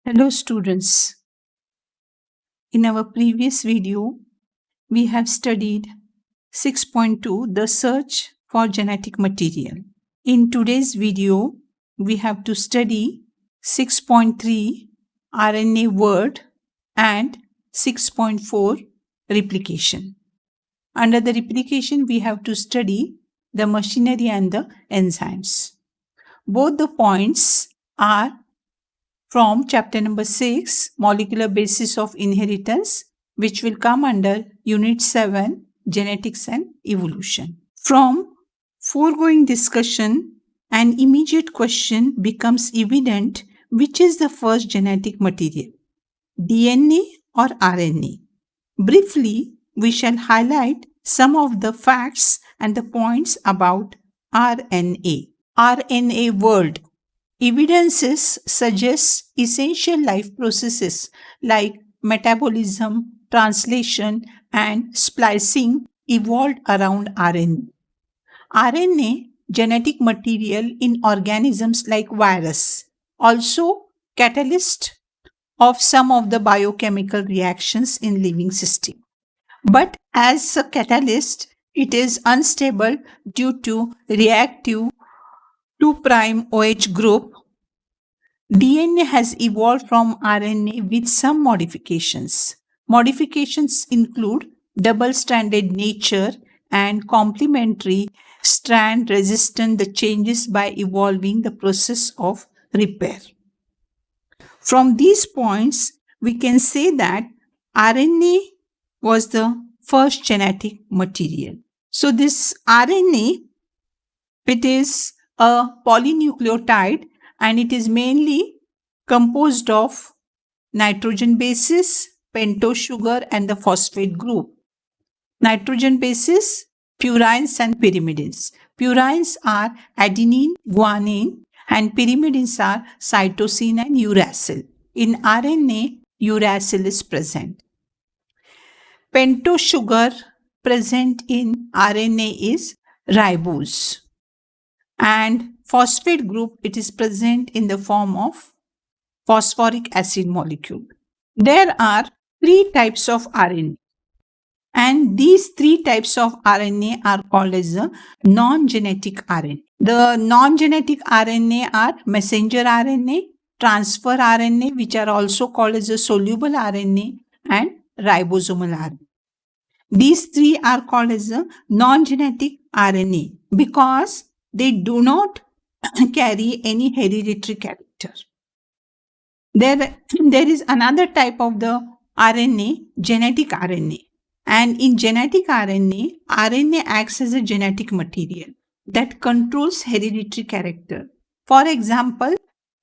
Hello students. In our previous video, we have studied 6.2 the search for genetic material. In today's video, we have to study 6.3 RNA word and 6.4 replication. Under the replication, we have to study the machinery and the enzymes. Both the points are from chapter number 6, Molecular Basis of Inheritance, which will come under Unit 7, Genetics and Evolution. From foregoing discussion, an immediate question becomes evident: which is the first genetic material, DNA or RNA? Briefly, we shall highlight some of the facts and the points about RNA. RNA world. Evidences suggest essential life processes like metabolism, translation, and splicing evolved around RNA. RNA, genetic material in organisms like virus, also catalyst of some of the biochemical reactions in living system. But as a catalyst, it is unstable due to reactive 2' OH group. DNA has evolved from RNA with some modifications. Modifications include double-stranded nature and complementary strand resistant the changes by evolving the process of repair. From these points, we can say that RNA was the first genetic material. So this RNA, it is a polynucleotide and it is mainly composed of nitrogen bases, pentose sugar and the phosphate group. Nitrogen bases, purines and pyrimidines. Purines are adenine, guanine, and pyrimidines are cytosine and uracil. In RNA, uracil is present. Pentose sugar present in RNA is ribose. And phosphate group, it is present in the form of phosphoric acid molecule. There are 3 types of RNA. And these 3 types of RNA are called as a non-genetic RNA. The non-genetic RNA are messenger RNA, transfer RNA, which are also called as a soluble RNA, and ribosomal RNA. These 3 are called as a non-genetic RNA because they do not carry any hereditary character. There is another type of the RNA, genetic RNA. And in genetic RNA, RNA acts as a genetic material that controls hereditary character. For example,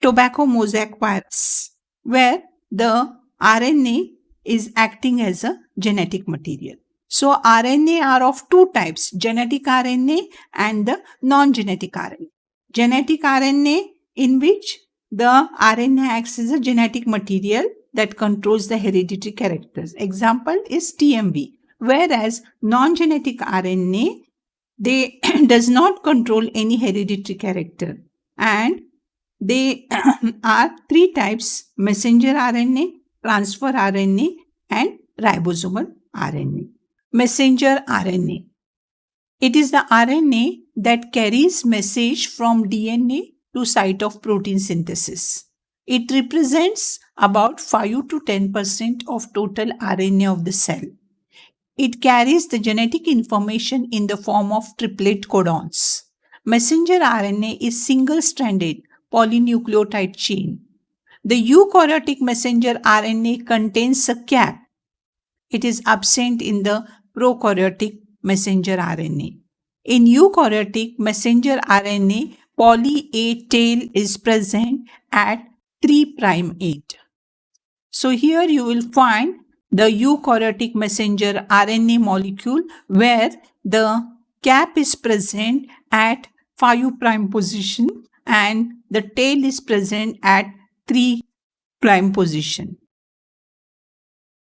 tobacco mosaic virus, where the RNA is acting as a genetic material. So RNA are of 2 types, genetic RNA and the non-genetic RNA. Genetic RNA, in which the RNA acts as a genetic material that controls the hereditary characters. Example is TMB. Whereas non-genetic RNA, they does not control any hereditary character. And they are 3 types: messenger RNA, transfer RNA, and ribosomal RNA. Messenger RNA. It is the RNA that carries message from DNA to site of protein synthesis. It represents about 5 to 10% of total RNA of the cell. It carries the genetic information in the form of triplet codons. Messenger RNA is single-stranded polynucleotide chain. The eukaryotic messenger RNA contains a cap. It is absent in the prokaryotic messenger RNA. In eukaryotic messenger RNA, poly A tail is present at 3'8. So here you will find the eukaryotic messenger RNA molecule where the cap is present at 5' position and the tail is present at 3' position.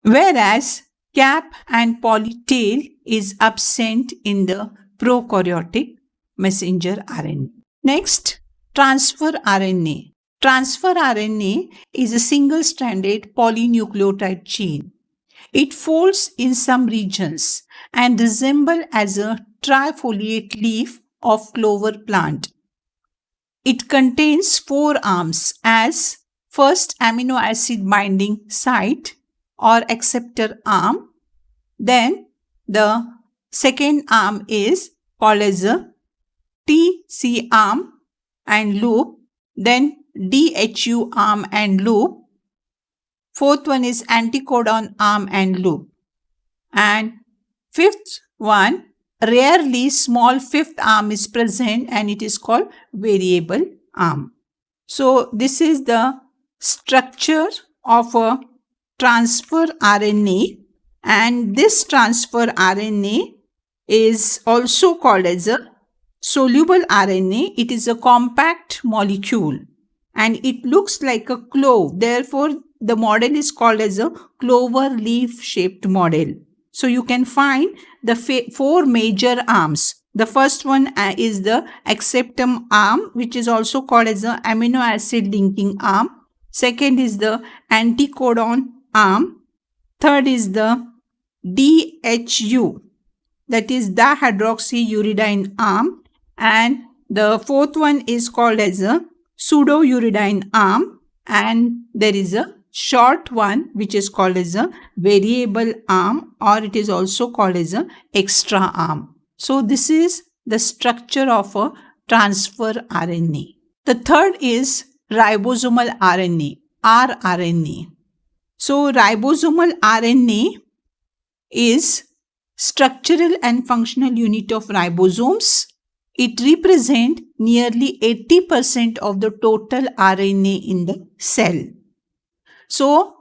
Whereas cap and polytail is absent in the prokaryotic messenger RNA. Next, transfer RNA. Transfer RNA is a single-stranded polynucleotide chain. It folds in some regions and resembles as a trifoliate leaf of clover plant. It contains 4 arms as first amino acid binding site or acceptor arm. Then the second arm is called as a TC arm and loop. Then DHU arm and loop. Fourth one is anticodon arm and loop. And fifth one, rarely small fifth arm is present and it is called variable arm. So this is the structure of a transfer RNA, and this transfer RNA is also called as a soluble RNA. It is a compact molecule and it looks like a clove. Therefore, the model is called as a clover leaf shaped model. So you can find the 4 major arms. The first one is the acceptum arm, which is also called as the amino acid linking arm. Second is the anticodon arm. Third is the DHU, that is dihydroxyuridine arm. And the fourth one is called as a pseudouridine arm. And there is a short one which is called as a variable arm, or it is also called as a extra arm. So this is the structure of a transfer RNA. The third is ribosomal RNA, rRNA. So ribosomal RNA is structural and functional unit of ribosomes. It represents nearly 80% of the total RNA in the cell. So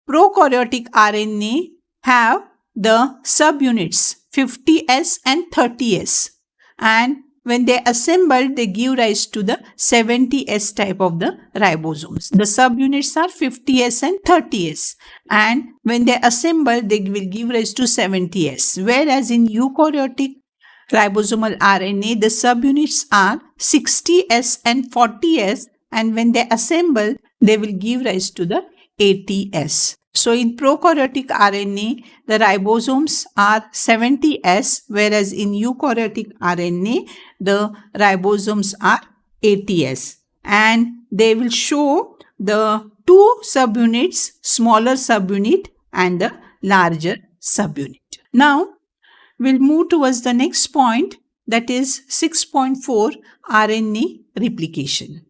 prokaryotic RNA have the subunits 50S and 30S, and when they assemble, they give rise to the 70S type of the ribosomes. The subunits are 50S and 30S, and when they assemble, they will give rise to 70S. Whereas in eukaryotic ribosomal RNA, the subunits are 60S and 40S, and when they assemble, they will give rise to the 80S. So in prokaryotic RNA, the ribosomes are 70S, whereas in eukaryotic RNA, the ribosomes are 80S. And they will show the 2 subunits, smaller subunit and the larger subunit. Now, we'll move towards the next point, that is 6.4, RNA replication.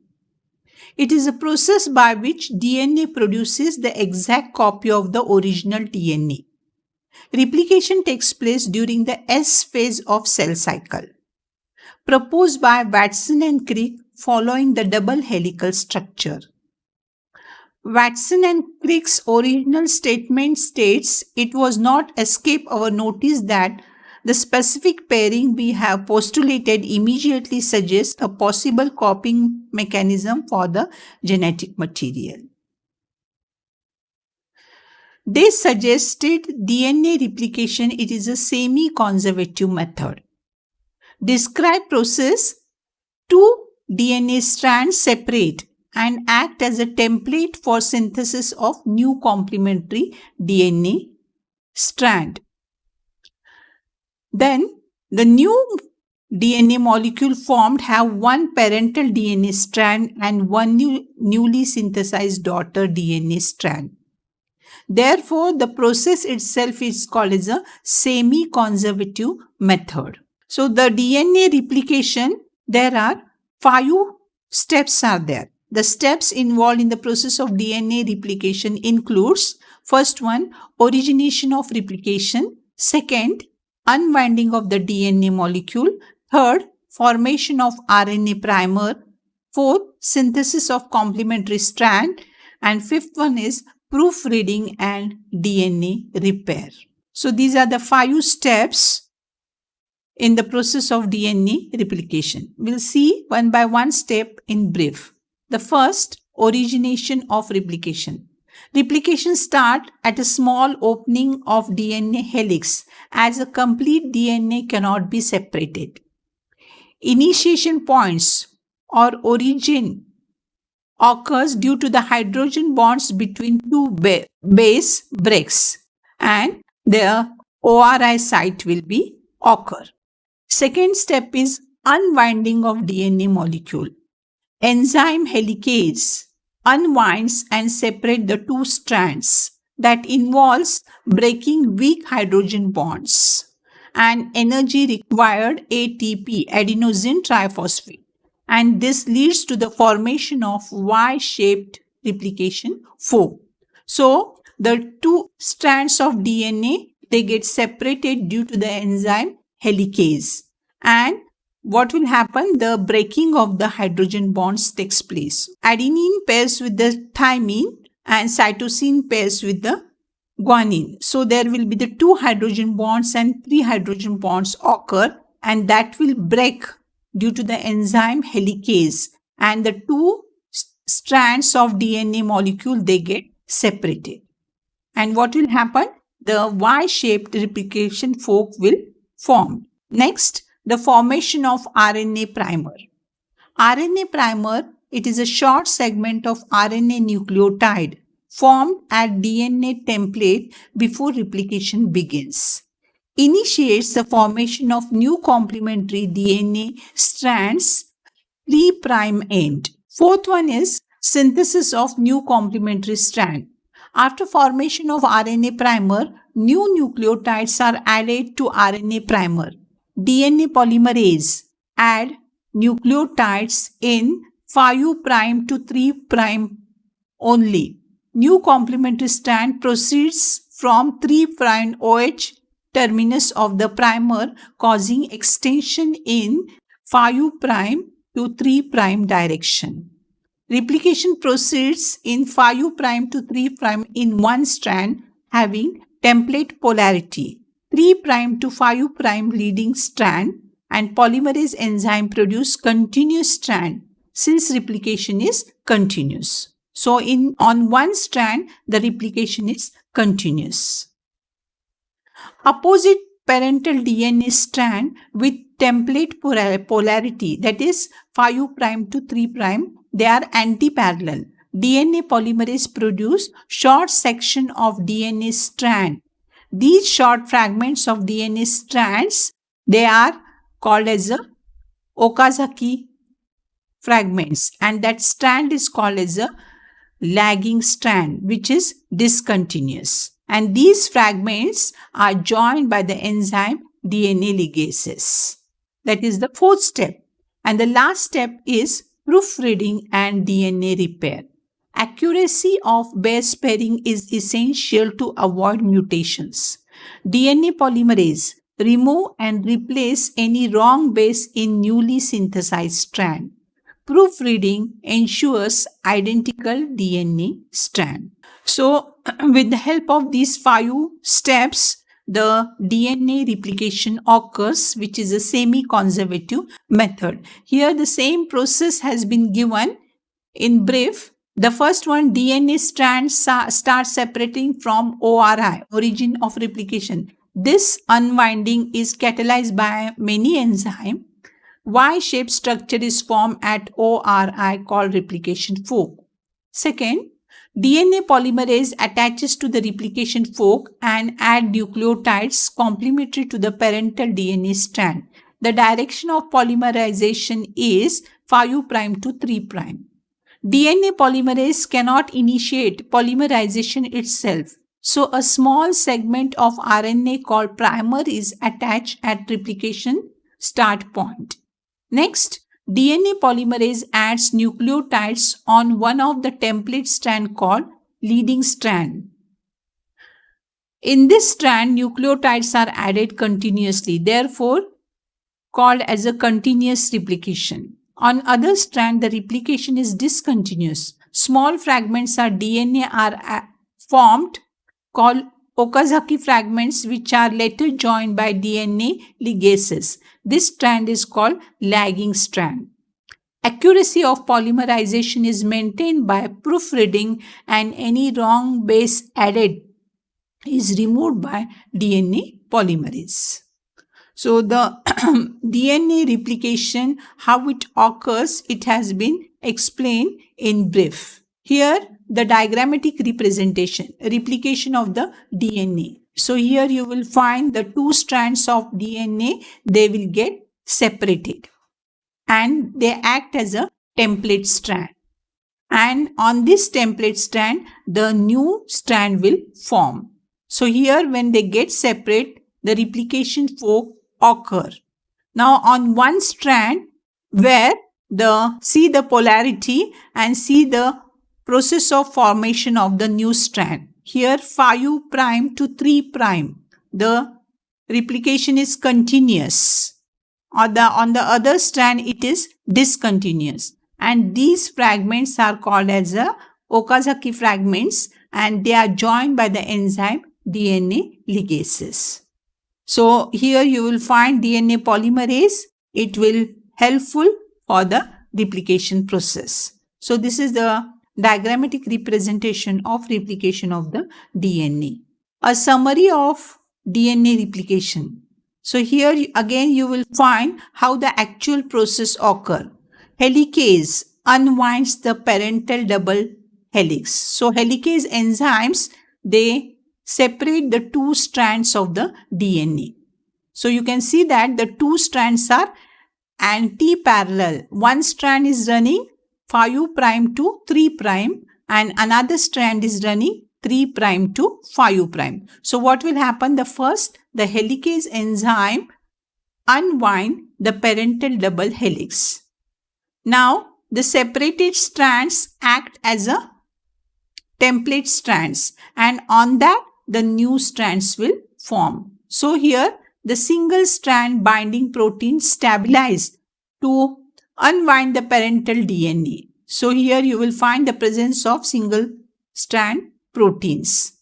It is a process by which DNA produces the exact copy of the original DNA. Replication takes place during the S phase of cell cycle, proposed by Watson and Crick following the double helical structure. Watson and Crick's original statement states, "It was not escape our notice that the specific pairing we have postulated immediately suggests a possible copying mechanism for the genetic material." They suggested DNA replication, it is a semi-conservative method. Describe process: 2 DNA strands separate and act as a template for synthesis of new complementary DNA strand. Then the new DNA molecule formed have one parental DNA strand and one newly synthesized daughter DNA strand. Therefore, the process itself is called as a semi-conservative method. So the DNA replication, there are 5 steps are there. The steps involved in the process of DNA replication includes: first one, origination of replication; second, unwinding of the DNA molecule; third, formation of RNA primer; fourth, synthesis of complementary strand; and fifth one is proofreading and DNA repair. So these are the 5 steps in the process of DNA replication. We'll see one by one step in brief. The first, origination of replication. Replication starts at a small opening of DNA helix, as a complete DNA cannot be separated. Initiation points or origin occurs due to the hydrogen bonds between two base breaks, and the ORI site will be occur. Second step is unwinding of DNA molecule. Enzyme helicase unwinds and separate the two strands. That involves breaking weak hydrogen bonds and energy required ATP, adenosine triphosphate. And this leads to the formation of Y-shaped replication fork. So the two strands of DNA, they get separated due to the enzyme helicase. And what will happen? The breaking of the hydrogen bonds takes place. Adenine pairs with the thymine and cytosine pairs with the guanine. So there will be the 2 hydrogen bonds and 3 hydrogen bonds occur, and that will break due to the enzyme helicase, and the 2 strands of DNA molecule, they get separated. And what will happen? The Y-shaped replication fork will form. Next, the formation of RNA primer. RNA primer, it is a short segment of RNA nucleotide formed at DNA template before replication begins. Initiates the formation of new complementary DNA strands 3' end. Fourth one is synthesis of new complementary strand. After formation of RNA primer, new nucleotides are added to RNA primer. DNA polymerase add nucleotides in 5' to 3' only. New complementary strand proceeds from 3' OH terminus of the primer, causing extension in 5' to 3' direction. Replication proceeds in 5' to 3' in one strand having template polarity. 3' to 5' leading strand, and polymerase enzyme produce continuous strand since replication is continuous. So on one strand, the replication is continuous. Opposite parental DNA strand with template polarity, that is 5' to 3', they are anti-parallel. DNA polymerase produce short section of DNA strand. These short fragments of DNA strands, they are called as a Okazaki fragments, and that strand is called as a lagging strand, which is discontinuous. And these fragments are joined by the enzyme DNA ligases. That is the fourth step. And the last step is proofreading and DNA repair. Accuracy of base pairing is essential to avoid mutations. DNA polymerase remove and replace any wrong base in newly synthesized strand. Proofreading ensures identical DNA strand. So, with the help of these 5 steps, the DNA replication occurs, which is a semi-conservative method. Here, the same process has been given in brief. The first one, DNA strands start separating from ORI, origin of replication. This unwinding is catalyzed by many enzymes. Y-shaped structure is formed at ORI called replication fork. Second, DNA polymerase attaches to the replication fork and add nucleotides complementary to the parental DNA strand. The direction of polymerization is 5' to 3'. DNA polymerase cannot initiate polymerization itself. So a small segment of RNA called primer is attached at replication start point. Next, DNA polymerase adds nucleotides on one of the template strand called leading strand. In this strand, nucleotides are added continuously, therefore called as a continuous replication. On other strand, the replication is discontinuous. Small fragments of DNA are formed called Okazaki fragments, which are later joined by DNA ligases. This strand is called lagging strand. Accuracy of polymerization is maintained by proofreading, and any wrong base added is removed by DNA polymerase. So the DNA replication, how it occurs, it has been explain in brief. Here, the diagrammatic replication of the DNA. So here you will find the two strands of DNA, they will get separated and they act as a template strand. And on this template strand, the new strand will form. So here when they get separate, the replication fork occur. Now on one strand where see the polarity and see the process of formation of the new strand. Here 5' to 3', the replication is continuous. On the other strand, it is discontinuous. And these fragments are called as Okazaki fragments and they are joined by the enzyme DNA ligases. So here you will find DNA polymerase. It will helpful for the replication process. So this is the diagrammatic representation of replication of the DNA. A summary of DNA replication. So here again you will find how the actual process occur. Helicase unwinds the parental double helix. So helicase enzymes, they separate the two strands of the DNA. So you can see that the two strands are anti-parallel. One strand is running 5' to 3' and another strand is running 3' to 5'. So what will happen? The helicase enzyme unwind the parental double helix. Now the separated strands act as a template strands and on that the new strands will form. So here the single strand binding protein stabilize to unwind the parental DNA. So here you will find the presence of single strand proteins.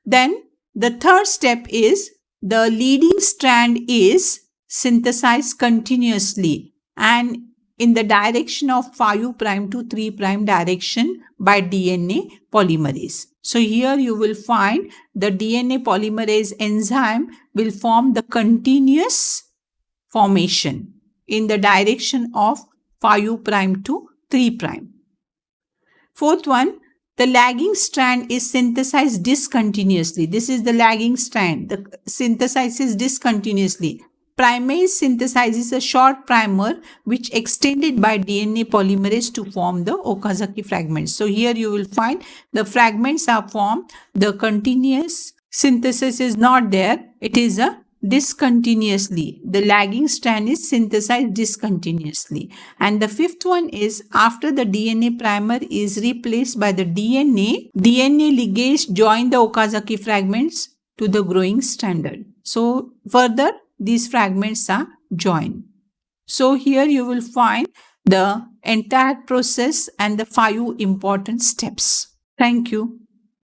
Then the third step is the leading strand is synthesized continuously and in the direction of 5' to 3' direction by DNA polymerase. So here you will find the DNA polymerase enzyme will form the continuous formation in the direction of 5' to 3'. Fourth one, the lagging strand is synthesized discontinuously. This is the lagging strand. The synthesizes discontinuously. Primase synthesizes a short primer which extended by DNA polymerase to form the Okazaki fragments. So here you will find the fragments are formed. The continuous synthesis is not there. It is a discontinuously. The lagging strand is synthesized discontinuously. And the fifth one is after the DNA primer is replaced by the DNA ligase join the Okazaki fragments to the growing standard. So further these fragments are joined. So here you will find the entire process and the 5 important steps. Thank you.